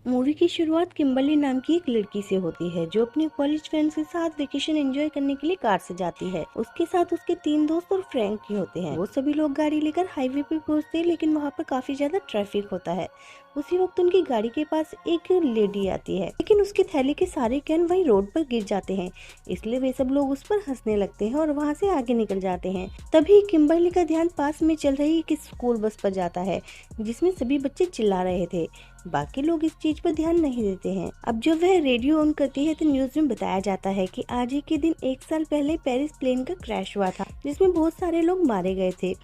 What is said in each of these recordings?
Movie की शुरुआत Kimberly नाम की एक लड़की से होती है जो अपने कॉलेज फ्रेंड्स के साथ वेकेशन एंजॉय करने के लिए कार से जाती है। उसके साथ उसके 3 दोस्त और फ्रैंक भी होते हैं। वो सभी लोग गाड़ी लेकर हाईवे पे पहुंचते हैं, लेकिन वहाँ पर काफी ज्यादा ट्रैफिक होता है। उसी वक्त उनकी गाड़ी के पास एक लेडी आती है, लेकिन उसके थैले के सारे कैन वही रोड पर गिर जाते हैं। इसलिए वे सब लोग उस पर हंसने लगते हैं और वहाँ से आगे निकल जाते हैं। तभी किम्बर्ली का ध्यान पास में चल रही एक स्कूल बस पर जाता है जिसमें सभी बच्चे चिल्ला रहे थे। बाकी लोग इस चीज पर ध्यान नहीं देते हैं। अब जब वह रेडियो ऑन करती है तो न्यूज में बताया जाता है कि आज ही के दिन 1 साल पहले पेरिस प्लेन का क्रैश हुआ था जिसमें बहुत सारे लोग मारे गए थे।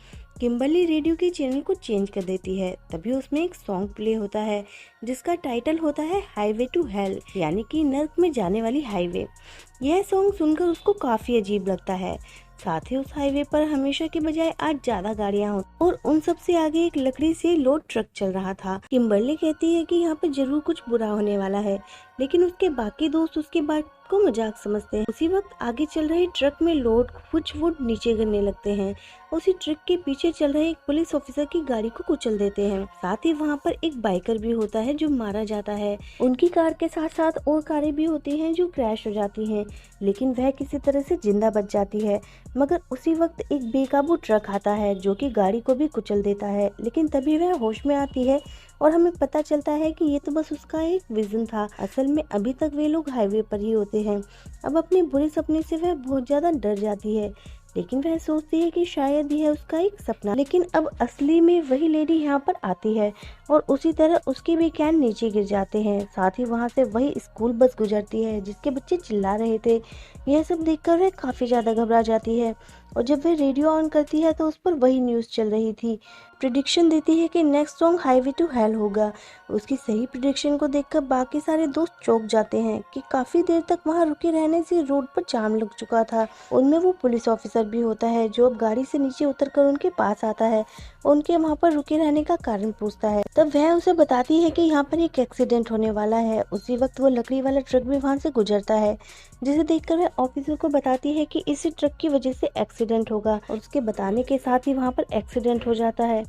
किम्बर्ली रेडियो के चैनल को चेंज कर देती है। तभी उसमें एक सॉन्ग प्ले होता है जिसका टाइटल होता है हाईवे टू हेल, यानी कि नर्क में जाने वाली हाईवे। यह सॉन्ग सुनकर उसको काफी अजीब लगता है। साथ ही उस हाईवे पर हमेशा के बजाय आज ज्यादा गाड़ियां हो और उन सब से आगे एक लकड़ी से लोड ट्रक चल रहा था। किम्बर्ली कहती है कि यहाँ पर जरूर कुछ बुरा होने वाला है, लेकिन उसके बाकी दोस्त उसके बात को मजाक समझते हैं। उसी वक्त आगे चल रहे ट्रक में लोड कुछ वुड नीचे गिरने लगते हैं। उसी ट्रक के पीछे चल रहे एक पुलिस ऑफिसर की गाड़ी को कुचल देते हैं। साथ ही वहाँ पर एक बाइकर भी होता है जो मारा जाता है। उनकी कार के साथ साथ और कारें भी होती हैं जो क्रैश हो जाती हैं, लेकिन वह किसी तरह से जिंदा बच जाती है। मगर उसी वक्त एक बेकाबू ट्रक आता है जो कि गाड़ी को भी कुचल देता है, लेकिन तभी वह होश में आती है और हमें पता चलता है कि ये तो बस उसका एक विजन था। असल में अभी तक वे लोग हाईवे पर ही होते हैं। अब अपने बुरे सपने से वह बहुत ज्यादा डर जाती है, लेकिन वह सोचती है कि शायद यह उसका एक सपना। लेकिन अब असली में वही लेडी यहाँ पर आती है और उसी तरह उसके भी कैन नीचे गिर जाते हैं। साथ ही वहाँ से वही स्कूल बस गुजरती है जिसके बच्चे चिल्ला रहे थे। यह सब देखकर वह काफी ज्यादा घबरा जाती है और जब वह रेडियो ऑन करती है तो उस पर वही न्यूज चल रही थी। प्रिडिक्शन देती है कि next song Highway to Hell होगा। उसकी सही प्रिडिक्शन को देखकर बाकी सारे दोस्त चौंक जाते हैं कि काफी देर तक वहाँ रुके रहने से रोड पर जाम लग चुका था। उनमें वो पुलिस ऑफिसर भी होता है जो अब गाड़ी से नीचे उतरकर उनके पास आता है, उनके वहाँ पर रुके रहने का कारण पूछता है। तब वह उसे बताती है कि यहाँ पर एक एक्सीडेंट होने वाला है। उसी वक्त वो लकड़ी वाला ट्रक भी वहाँ से गुजरता है, जिसे देखकर वह ऑफिसर को बताती है कि इसी ट्रक की वजह से एक्सीडेंट होगा और उसके बताने के साथ ही वहाँ पर एक्सीडेंट हो जाता है।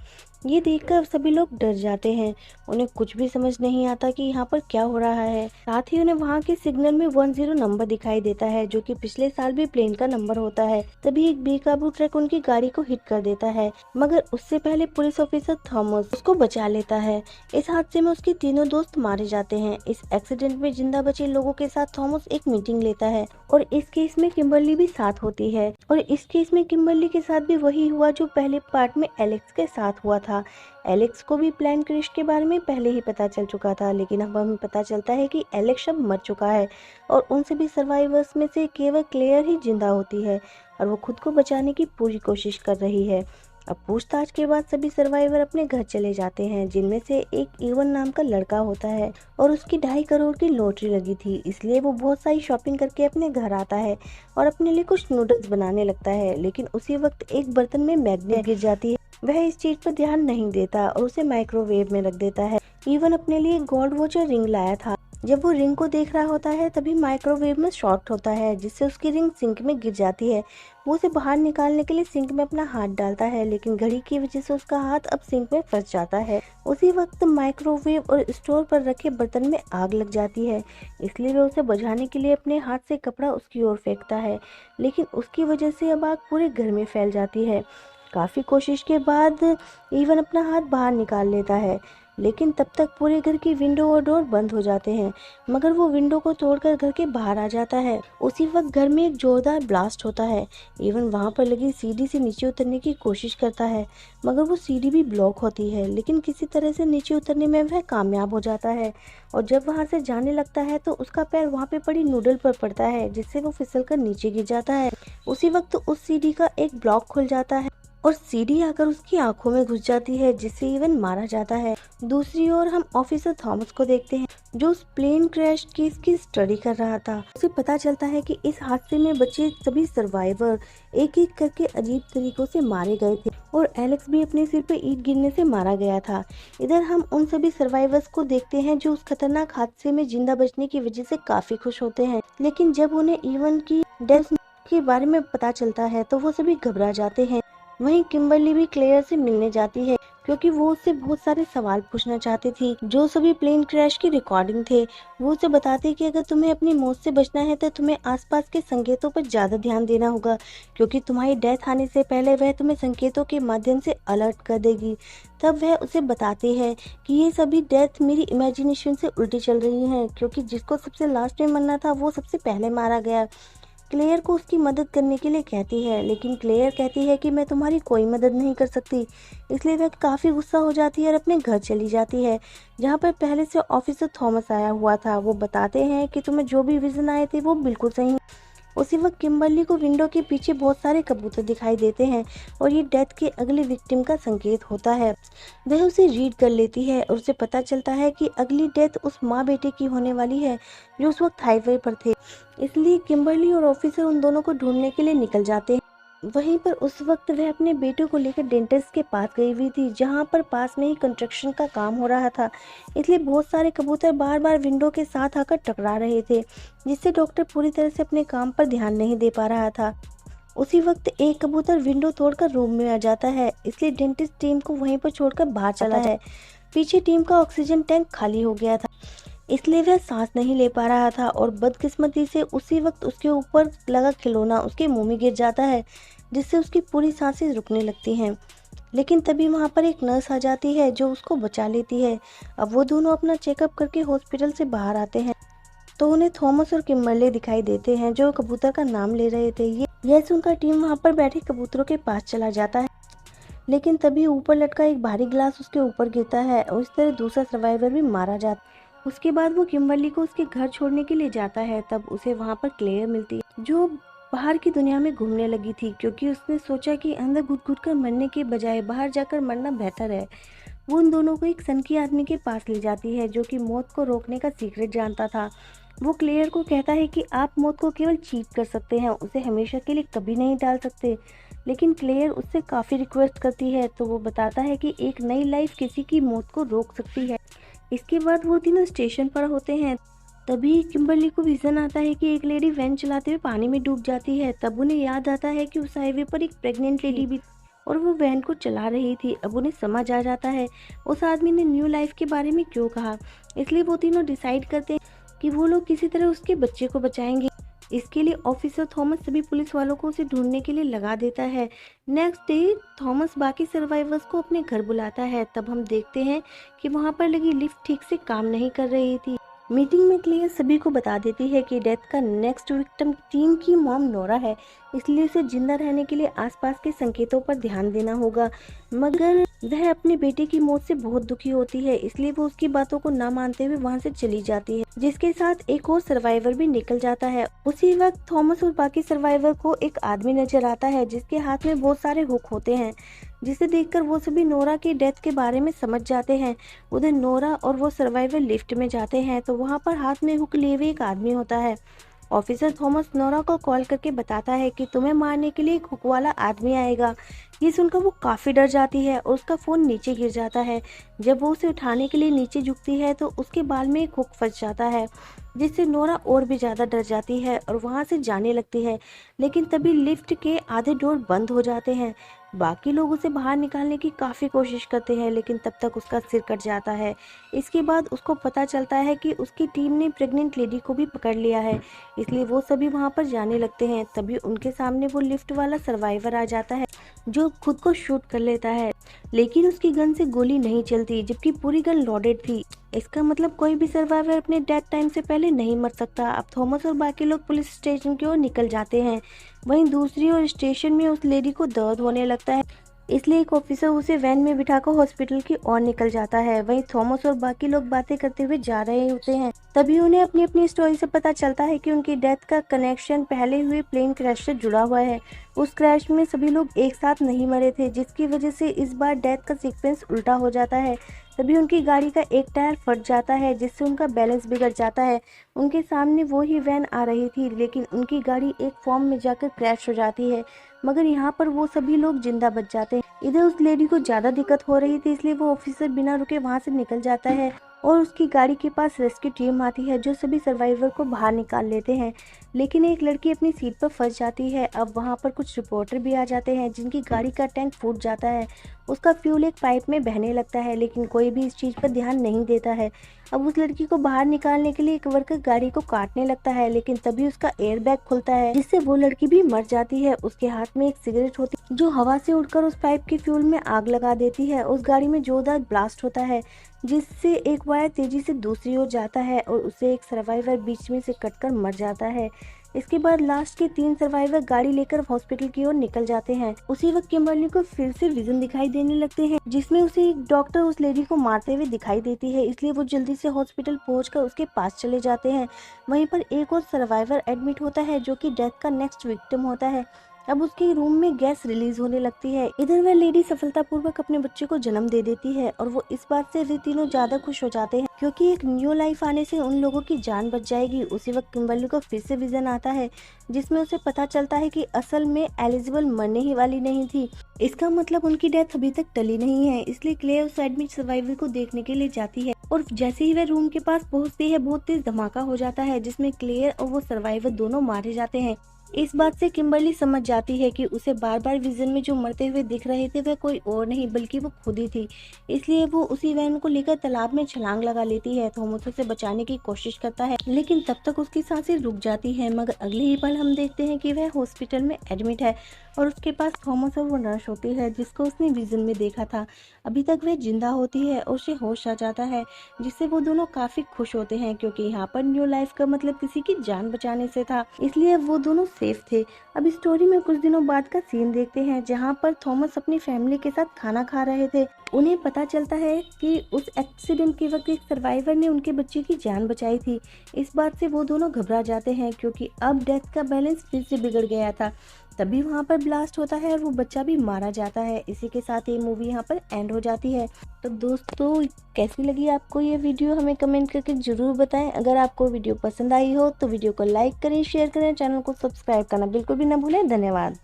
ये देखकर सभी लोग डर जाते हैं। उन्हें कुछ भी समझ नहीं आता कि यहाँ पर क्या हो रहा है। साथ ही उन्हें वहाँ के सिग्नल में 10 नंबर दिखाई देता है जो कि पिछले साल भी प्लेन का नंबर होता है। तभी एक बेकाबू ट्रक उनकी गाड़ी को हिट कर देता है, मगर उससे पहले पुलिस ऑफिसर थॉमस उसको बचा लेता है। इस हादसे में उसके तीनों दोस्त मारे जाते हैं। इस एक्सीडेंट में जिंदा बचे लोगों के साथ थॉमस एक मीटिंग लेता है और इस केस में किम्बर्ली भी साथ होती है। और इस केस में किम्बर्ली के साथ भी वही हुआ जो पहले पार्ट में एलेक्स के साथ हुआ था। एलेक्स को भी प्लान क्रैश के बारे में पहले ही पता चल चुका था, लेकिन अब हमें पता चलता है कि एलेक्स अब मर चुका है और उन सभी सर्वाइवर्स में से केवल क्लेयर ही जिंदा होती है और वो खुद को बचाने की पूरी कोशिश कर रही है। अब पूछताछ के बाद सभी सर्वाइवर अपने घर चले जाते हैं, जिनमें से एक इवन नाम का लड़का होता है और उसकी 2.5 करोड़ की लॉटरी लगी थी, इसलिए वो बहुत सारी शॉपिंग करके अपने घर आता है और अपने लिए कुछ नूडल्स बनाने लगता है। लेकिन उसी वक्त एक बर्तन में मैग्नेट गिर जाती है। वह इस चीज पर ध्यान नहीं देता और उसे माइक्रोवेव में रख देता है। इवन अपने लिए गोल्ड वॉचर रिंग लाया था। जब वो रिंग को देख रहा होता है तभी माइक्रोवेव में शॉर्ट होता है, जिससे उसकी रिंग सिंक में गिर जाती है। वो उसे बाहर निकालने के लिए सिंक में अपना हाथ डालता है, लेकिन घड़ी की वजह से उसका हाथ अब सिंक में फंस जाता है। उसी वक्त माइक्रोवेव और स्टोर पर रखे बर्तन में आग लग जाती है, इसलिए वह उसे बुझाने के लिए अपने हाथ से कपड़ा उसकी ओर फेंकता है, लेकिन उसकी वजह से अब आग पूरे घर में फैल जाती है। काफी कोशिश के बाद इवन अपना हाथ बाहर निकाल लेता है, लेकिन तब तक पूरे घर की विंडो और डोर बंद हो जाते हैं, मगर वो विंडो को तोड़कर घर के बाहर आ जाता है। उसी वक्त घर में एक जोरदार ब्लास्ट होता है। इवन वहां पर लगी सीढ़ी से नीचे उतरने की कोशिश करता है, मगर वो सीढ़ी भी ब्लॉक होती है, लेकिन किसी तरह से नीचे उतरने में वह कामयाब हो जाता है और जब वहां से जाने लगता है तो उसका पैर वहां पे पड़ी नूडल पर पड़ता है, जिससे वो फिसल कर नीचे गिर जाता है। उसी वक्त उस सीढ़ी का एक ब्लॉक खुल जाता है और सीढ़ी आकर उसकी आंखों में घुस जाती है, जिससे इवन मारा जाता है। दूसरी ओर हम ऑफिसर थॉमस को देखते हैं जो उस प्लेन क्रैश केस की स्टडी कर रहा था। उसे पता चलता है कि इस हादसे में बचे सभी सर्वाइवर एक एक करके अजीब तरीकों से मारे गए थे और एलेक्स भी अपने सिर पे ईंट गिरने से मारा गया था। इधर हम उन सभी सर्वाइवर्स को देखते हैं जो उस खतरनाक हादसे में जिंदा बचने की वजह से काफी खुश होते हैं, लेकिन जब उन्हें इवन की डेथ के बारे में पता चलता है तो वो सभी घबरा जाते हैं। वहीं किम्बर्ली भी क्लेयर से मिलने जाती है, क्योंकि वो उससे बहुत सारे सवाल पूछना चाहती थी जो सभी प्लेन क्रैश की रिकॉर्डिंग थे। वो उसे बताती कि अगर तुम्हें अपनी मौत से बचना है तो तुम्हें आसपास के संकेतों पर ज्यादा ध्यान देना होगा, क्योंकि तुम्हारी डेथ आने से पहले वह तुम्हें संकेतों के माध्यम से अलर्ट कर देगी। तब वह उसे बताती है कि ये सभी डेथ मेरी इमेजिनेशन से उल्टी चल रही हैं, क्योंकि जिसको सबसे लास्ट में मरना था वो सबसे पहले मारा गया। क्लेयर को उसकी मदद करने के लिए कहती है, लेकिन क्लेयर कहती है कि मैं तुम्हारी कोई मदद नहीं कर सकती। इसलिए वह काफ़ी गुस्सा हो जाती है और अपने घर चली जाती है, जहाँ पर पहले से ऑफिसर थॉमस आया हुआ था। वो बताते हैं कि तुम्हें जो भी विजन आए थे वो बिल्कुल सही। उसी वक्त किम्बरली को विंडो के पीछे बहुत सारे कबूतर दिखाई देते हैं और ये डेथ के अगले विक्टिम का संकेत होता है। वह उसे रीड कर लेती है और उसे पता चलता है कि अगली डेथ उस माँ बेटे की होने वाली है जो उस वक्त हाईवे पर थे। इसलिए किम्बरली और ऑफिसर उन दोनों को ढूंढने के लिए निकल जाते हैं। वहीं पर उस वक्त वह अपने बेटे को लेकर डेंटिस्ट के पास गई हुई थी, जहां पर पास में ही कंस्ट्रक्शन का काम हो रहा था। इसलिए बहुत सारे कबूतर बार बार विंडो के साथ आकर टकरा रहे थे, जिससे डॉक्टर पूरी तरह से अपने काम पर ध्यान नहीं दे पा रहा था। उसी वक्त एक कबूतर विंडो तोड़कर रूम में आ जाता है, इसलिए डेंटिस्ट टीम को वहीं पर छोड़कर बाहर चला है। पीछे टीम का ऑक्सीजन टैंक खाली हो गया था, इसलिए वह सांस नहीं ले पा रहा था और बदकिस्मती से उसी वक्त उसके ऊपर लगा खिलौना उसके मुंह में गिर जाता है, जिससे उसकी पूरी सांसें रुकने लगती हैं। लेकिन तभी वहां पर एक नर्स आ जाती है जो उसको बचा लेती है। अब वो दोनों अपना चेकअप करके हॉस्पिटल से बाहर आते हैं तो उन्हें थॉमस और किम्बरले दिखाई देते हैं जो कबूतर का नाम ले रहे थे। यह सुनकर टीम वहां पर बैठे कबूतरों के पास चला जाता है, लेकिन तभी ऊपर लटका एक भारी ग्लास उसके ऊपर गिरता है और इस तरह दूसरा सर्वाइवर भी मारा जाता है। उसके बाद वो किम्बरली को उसके घर छोड़ने के लिए जाता है। तब उसे वहां पर क्लेयर मिलती है जो बाहर की दुनिया में घूमने लगी थी, क्योंकि उसने सोचा कि अंदर घुट घुट कर मरने के बजाय बाहर जाकर मरना बेहतर है। वो उन दोनों को एक सनकी आदमी के पास ले जाती है जो कि मौत को रोकने का सीक्रेट जानता था। वो क्लेयर को कहता है कि आप मौत को केवल चीट कर सकते हैं, उसे हमेशा के लिए कभी नहीं डाल सकते। लेकिन क्लेयर उससे काफ़ी रिक्वेस्ट करती है तो वो बताता है कि एक नई लाइफ किसी की मौत को रोक सकती है। इसके बाद वो तीनों स्टेशन पर होते हैं। तभी किम्बरली को विजन आता है कि एक लेडी वैन चलाते हुए पानी में डूब जाती है। तब उन्हें याद आता है कि उस हाईवे पर एक प्रेग्नेंट लेडी भी और वो वैन को चला रही थी। अब उन्हें समझ आ जाता है उस आदमी ने न्यू लाइफ के बारे में क्यों कहा। इसलिए वो तीनों डिसाइड करते हैं कि वो लोग किसी तरह उसके बच्चे को बचाएंगे। इसके लिए ऑफिसर थॉमस सभी पुलिस वालों को उसे ढूंढने के लिए लगा देता है। नेक्स्ट डे थॉमस बाकी सर्वाइवर्स को अपने घर बुलाता है। तब हम देखते हैं कि वहां पर लगी लिफ्ट ठीक से काम नहीं कर रही थी। मीटिंग में क्लेयर सभी को बता देती है कि डेथ का नेक्स्ट विक्टिम टीम की मॉम नोरा है, इसलिए उसे जिंदा रहने के लिए आसपास के संकेतों पर ध्यान देना होगा। मगर वह अपने बेटे की मौत से बहुत दुखी होती है, इसलिए वो उसकी बातों को ना मानते हुए वहां से चली जाती है, जिसके साथ एक और सर्वाइवर भी निकल जाता है। उसी वक्त थॉमस और बाकी सर्वाइवर को एक आदमी नजर आता है जिसके हाथ में बहुत सारे हुक होते हैं, जिसे देखकर वो सभी नोरा की डेथ के बारे में समझ जाते हैं। उधर नोरा और वो सर्वाइवर लिफ्ट में जाते हैं तो वहां पर हाथ में हुक लिए हुए एक आदमी होता है। ऑफिसर थॉमस नोरा को कॉल करके बताता है कि तुम्हें मारने के लिए एक हुक वाला आदमी आएगा। ये सुनकर वो काफी डर जाती है और उसका फोन नीचे गिर जाता है। जब वो उसे उठाने के लिए नीचे झुकती है तो उसके बाल में एक हुक फंस जाता है, जिससे नोरा और भी ज्यादा डर जाती है और वहां से जाने लगती है। लेकिन तभी लिफ्ट के आधे डोर बंद हो जाते हैं। बाकी लोग उसे बाहर निकालने की काफी कोशिश करते हैं, लेकिन तब तक उसका सिर कट जाता है। इसके बाद उसको पता चलता है कि उसकी टीम ने प्रेग्नेंट लेडी को भी पकड़ लिया है, इसलिए वो सभी वहां पर जाने लगते हैं। तभी उनके सामने वो लिफ्ट वाला सर्वाइवर आ जाता है जो खुद को शूट कर लेता है, लेकिन उसकी गन से गोली नहीं चलती, जबकि पूरी गन लोडेड थी। इसका मतलब कोई भी सर्वाइवर अपने डेथ टाइम से पहले नहीं मर सकता। अब थॉमस और बाकी लोग पुलिस स्टेशन की ओर निकल जाते हैं। वहीं दूसरी ओर स्टेशन में उस लेडी को दर्द होने लगता है, इसलिए एक ऑफिसर उसे वैन में बिठाकर हॉस्पिटल की ओर निकल जाता है। वहीं थॉमस और बाकी लोग बातें करते हुए जा रहे होते हैं। तभी उन्हें अपनी अपनी स्टोरी से पता चलता है कि उनकी डेथ का कनेक्शन पहले हुए प्लेन क्रैश से जुड़ा हुआ है। उस क्रैश में सभी लोग एक साथ नहीं मरे थे, जिसकी वजह से इस बार डेथ का सीक्वेंस उल्टा हो जाता है। तभी उनकी गाड़ी का एक टायर फट जाता है, जिससे उनका बैलेंस बिगड़ जाता है। उनके सामने वो ही वैन आ रही थी, लेकिन उनकी गाड़ी एक फॉर्म में जाकर क्रैश हो जाती है। मगर यहाँ पर वो सभी लोग जिंदा बच जाते हैं। इधर उस लेडी को ज्यादा दिक्कत हो रही थी, इसलिए वो ऑफिसर बिना रुके वहाँ से निकल जाता है और उसकी गाड़ी के पास रेस्क्यू टीम आती है जो सभी सर्वाइवर को बाहर निकाल लेते हैं। लेकिन एक लड़की अपनी सीट पर फंस जाती है। अब वहाँ पर कुछ रिपोर्टर भी आ जाते हैं जिनकी गाड़ी का टैंक फूट जाता है उसका फ्यूल एक पाइप में बहने लगता है, लेकिन कोई भी इस चीज पर ध्यान नहीं देता है। अब उस लड़की को बाहर निकालने के लिए एक वर्कर गाड़ी को काटने लगता है, लेकिन तभी उसका एयर बैग खुलता है, जिससे वो लड़की भी मर जाती है। उसके हाथ में एक सिगरेट होती है जो हवा से उड़कर उस पाइप के फ्यूल में आग लगा देती है। उस गाड़ी में जोरदार ब्लास्ट होता है, जिससे एक वायर तेजी से दूसरी ओर जाता है और उसे एक सर्वाइवर बीच में से कटकर मर जाता है। इसके बाद लास्ट के 3 सर्वाइवर गाड़ी लेकर हॉस्पिटल की ओर निकल जाते हैं। उसी वक्त किम्बर्ली को फिर से विजन दिखाई देने लगते हैं, जिसमें उसे एक डॉक्टर उस लेडी को मारते हुए दिखाई देती है, इसलिए वो जल्दी से हॉस्पिटल पहुंचकर उसके पास चले जाते हैं। वहीं पर एक और सर्वाइवर एडमिट होता है, जो कि डेथ का नेक्स्ट विक्टिम होता है। अब उसके रूम में गैस रिलीज होने लगती है। इधर वह लेडी सफलतापूर्वक अपने बच्चे को जन्म दे देती है और वो इस बात से वे तीनों ज्यादा खुश हो जाते हैं, क्योंकि एक न्यू लाइफ आने से उन लोगों की जान बच जाएगी। उसी वक्त किम्बर्ली को फिर से विजन आता है, जिसमें उसे पता चलता है कि असल में एलिजिबल मरने ही वाली नहीं थी। इसका मतलब उनकी डेथ अभी तक टली नहीं है, इसलिए क्ले उस एडमिट सर्वाइवर को देखने के लिए जाती है और जैसे ही वह रूम के पास पहुंचती है, बहुत तेज धमाका हो जाता है, जिसमें क्लेयर और वो सर्वाइवर दोनों मारे जाते हैं। इस बात से किम्बर्ली समझ जाती है कि उसे बार बार विजन में जो मरते हुए दिख रहे थे वह कोई और नहीं बल्कि वो खुद ही थी। इसलिए वो उसी वैन को लेकर तालाब में छलांग लगा लेती है। थॉमस उसे बचाने की कोशिश करता है, लेकिन तब तक उसकी सांसें रुक जाती है। मगर अगले ही पल हम देखते हैं कि वह हॉस्पिटल में एडमिट है और उसके पास थॉमस और वो नर्स होती है जिसको उसने विजन में देखा था। अभी तक वह जिंदा होती है और उसे होश आ जाता है, जिससे वो दोनों काफी खुश होते हैं, क्योंकि यहाँ पर न्यू लाइफ का मतलब किसी की जान बचाने से था, इसलिए वो दोनों सेफ थे। अब स्टोरी में कुछ दिनों बाद का सीन देखते हैं, जहाँ पर थॉमस अपनी फैमिली के साथ खाना खा रहे थे। उन्हें पता चलता है कि उस एक्सीडेंट के वक्त एक सर्वाइवर ने उनके बच्चे की जान बचाई थी। इस बात से वो दोनों घबरा जाते हैं, क्योंकि अब डेथ का बैलेंस फिर से बिगड़ गया था। तभी वहाँ पर ब्लास्ट होता है और वो बच्चा भी मारा जाता है। इसी के साथ ये मूवी यहाँ पर एंड हो जाती है। तो दोस्तों, कैसी लगी आपको ये वीडियो हमें कमेंट करके जरूर बताएं। अगर आपको वीडियो पसंद आई हो तो वीडियो को लाइक करें, शेयर करें, चैनल को सब्सक्राइब करना बिल्कुल भी ना भूलें। धन्यवाद।